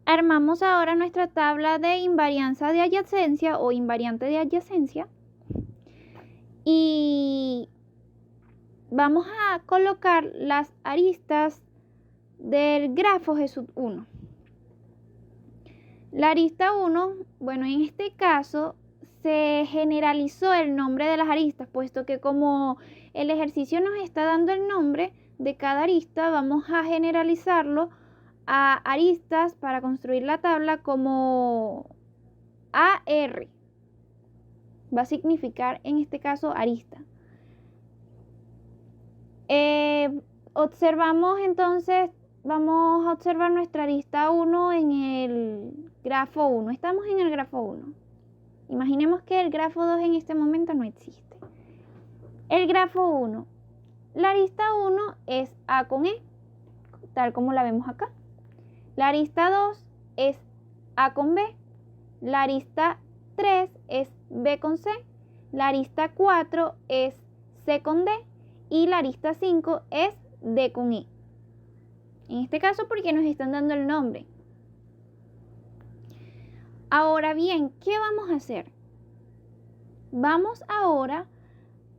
Armamos ahora nuestra tabla de invarianza de adyacencia o invariante de adyacencia y vamos a colocar las aristas del grafo G sub 1. La arista 1, bueno, en este caso se generalizó el nombre de las aristas, puesto que como el ejercicio nos está dando el nombre de cada arista, vamos a generalizarlo a aristas para construir la tabla como AR. Va a significar en este caso arista. Observamos entonces, vamos a observar nuestra arista 1 en el grafo 1. Estamos en el grafo 1. Imaginemos que el grafo 2 en este momento no existe. El grafo 1. La arista 1 es A con E, tal como la vemos acá. La arista 2 es A con B. La arista 3 es B con C. La arista 4 es C con D. Y la arista 5 es D con E. En este caso porque nos están dando el nombre. Ahora bien, ¿qué vamos a hacer? Vamos ahora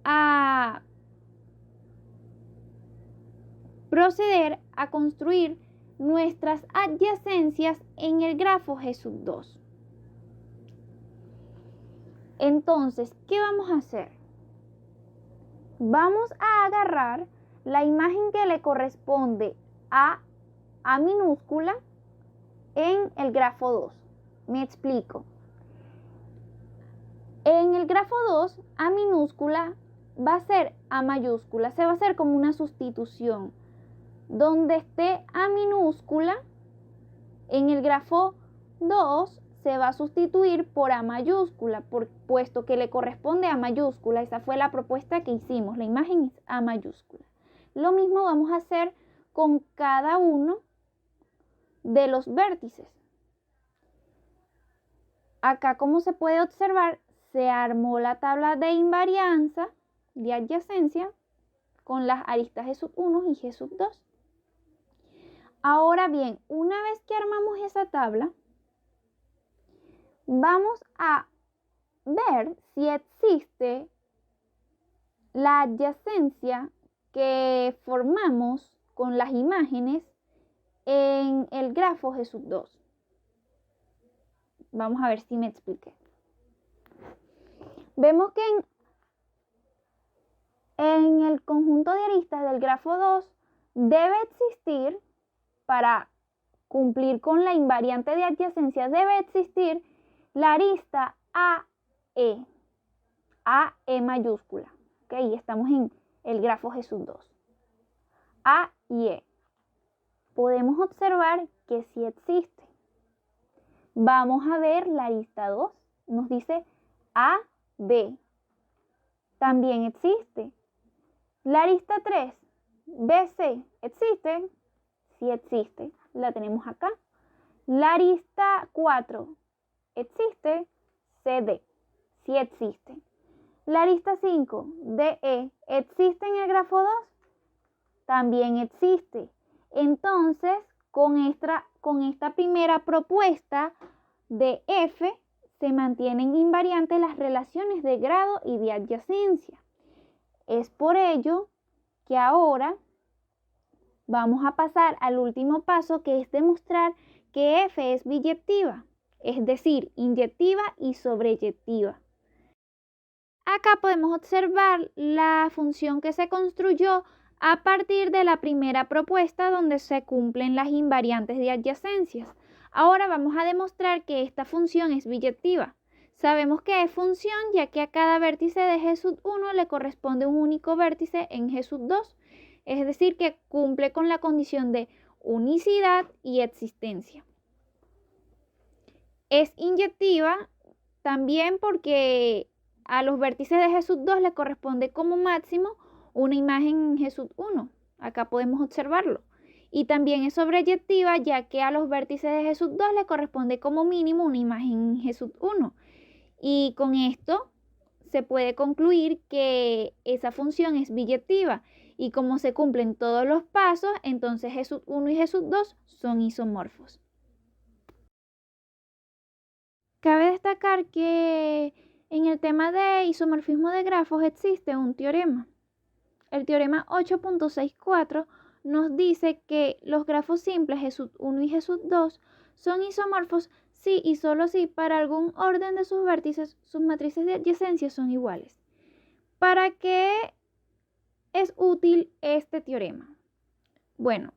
a proceder a construir nuestras adyacencias en el grafo G sub 2. Entonces, ¿qué vamos a hacer? Vamos a agarrar la imagen que le corresponde a A minúscula en el grafo 2. Me explico. En el grafo 2, A minúscula va a ser A mayúscula. Se va a hacer como una sustitución. Donde esté A minúscula, en el grafo 2 se va a sustituir por A mayúscula, puesto que le corresponde a mayúscula. Esa fue la propuesta que hicimos. La imagen es A mayúscula. Lo mismo vamos a hacer con cada uno de los vértices. Acá, como se puede observar, se armó la tabla de invarianza de adyacencia con las aristas G sub 1 y G sub 2. Ahora bien, una vez que armamos esa tabla, vamos a ver si existe la adyacencia que formamos con las imágenes en el grafo G sub 2. Vamos a ver si me expliqué. Vemos que en el conjunto de aristas del grafo 2 debe existir, para cumplir con la invariante de adyacencia, debe existir la arista AE, AE mayúscula. ¿Okay? Y estamos en el grafo G sub 2. A y E. Podemos observar que sí existe. Vamos a ver la arista 2. Nos dice AB. También existe. La arista 3, BC, ¿existe? Sí existe. La tenemos acá. La arista 4, ¿existe? CD. Sí existe. La arista 5, DE, ¿existe en el grafo 2? También existe. Entonces, con esta primera propuesta de F, se mantienen invariantes las relaciones de grado y de adyacencia. Es por ello que ahora vamos a pasar al último paso, que es demostrar que F es biyectiva, es decir, inyectiva y sobreyectiva. Acá podemos observar la función que se construyó a partir de la primera propuesta, donde se cumplen las invariantes de adyacencias. Ahora vamos a demostrar que esta función es biyectiva. Sabemos que es función ya que a cada vértice de G sub 1 le corresponde un único vértice en G sub 2, es decir, que cumple con la condición de unicidad y existencia. Es inyectiva también porque a los vértices de G sub 2 le corresponde como máximo una imagen en G sub 1. Acá podemos observarlo. Y también es sobreyectiva ya que a los vértices de G sub 2 le corresponde como mínimo una imagen en G sub 1. Y con esto se puede concluir que esa función es biyectiva. Y como se cumplen todos los pasos, entonces G sub 1 y G sub 2 son isomorfos. Cabe destacar que en el tema de isomorfismo de grafos existe un teorema. El teorema 8.64 nos dice que los grafos simples G1 y G2 son isomorfos si y solo si para algún orden de sus vértices sus matrices de adyacencia son iguales. ¿Para qué es útil este teorema? Bueno,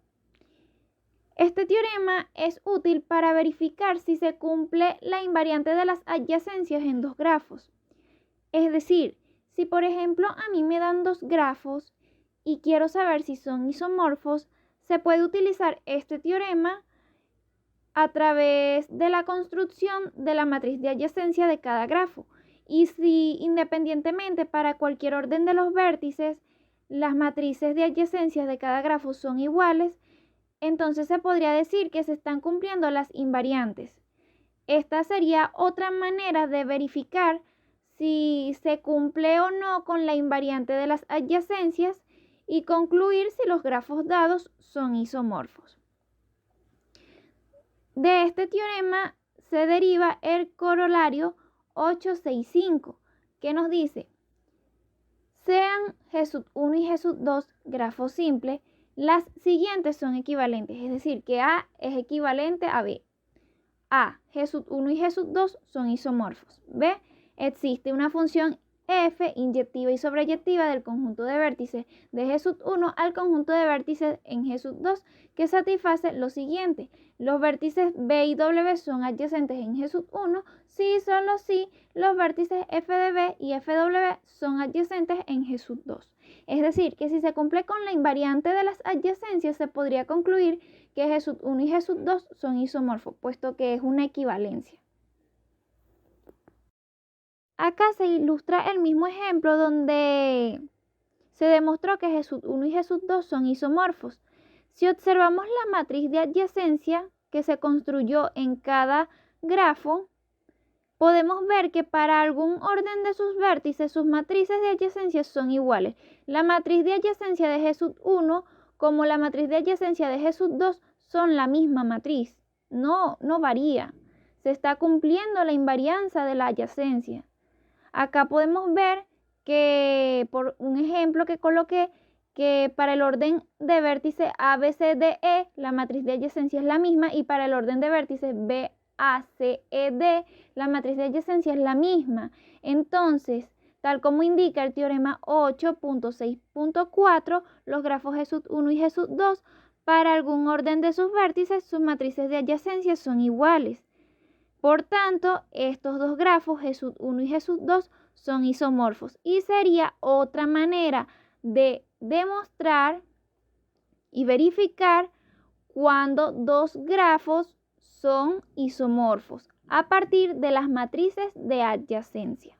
este teorema es útil para verificar si se cumple la invariante de las adyacencias en dos grafos. Es decir, si por ejemplo a mí me dan dos grafos y quiero saber si son isomorfos, se puede utilizar este teorema a través de la construcción de la matriz de adyacencia de cada grafo. Y si independientemente para cualquier orden de los vértices las matrices de adyacencia de cada grafo son iguales, entonces se podría decir que se están cumpliendo las invariantes. Esta sería otra manera de verificar si se cumple o no con la invariante de las adyacencias y concluir si los grafos dados son isomorfos. De este teorema se deriva el corolario 865, que nos dice: sean G1 y G2 grafos simples, las siguientes son equivalentes, es decir, que A es equivalente a B. A, G1 y G2 son isomorfos. B, existe una función f inyectiva y sobreyectiva del conjunto de vértices de G1 al conjunto de vértices en G2 que satisface lo siguiente: los vértices B y W son adyacentes en G1 si y solo si los vértices f de B y f de W son adyacentes en G2. Es decir, que si se cumple con la invariante de las adyacencias se podría concluir que G1 y G2 son isomorfos, puesto que es una equivalencia. Acá se ilustra el mismo ejemplo donde se demostró que G1 y G2 son isomorfos. Si observamos la matriz de adyacencia que se construyó en cada grafo, podemos ver que para algún orden de sus vértices sus matrices de adyacencia son iguales. La matriz de adyacencia de G1 como la matriz de adyacencia de G2 son la misma matriz. No varía. Se está cumpliendo la invarianza de la adyacencia. Acá podemos ver que, por un ejemplo que coloqué, que para el orden de vértices A, B, C, D, E, la matriz de adyacencia es la misma, y para el orden de vértices B, A, C, E, D, la matriz de adyacencia es la misma. Entonces, tal como indica el teorema 8.6.4, los grafos G1 y G2, para algún orden de sus vértices, sus matrices de adyacencia son iguales. Por tanto, estos dos grafos, G1 y G2, son isomorfos. Y sería otra manera de demostrar y verificar cuando dos grafos son isomorfos a partir de las matrices de adyacencia.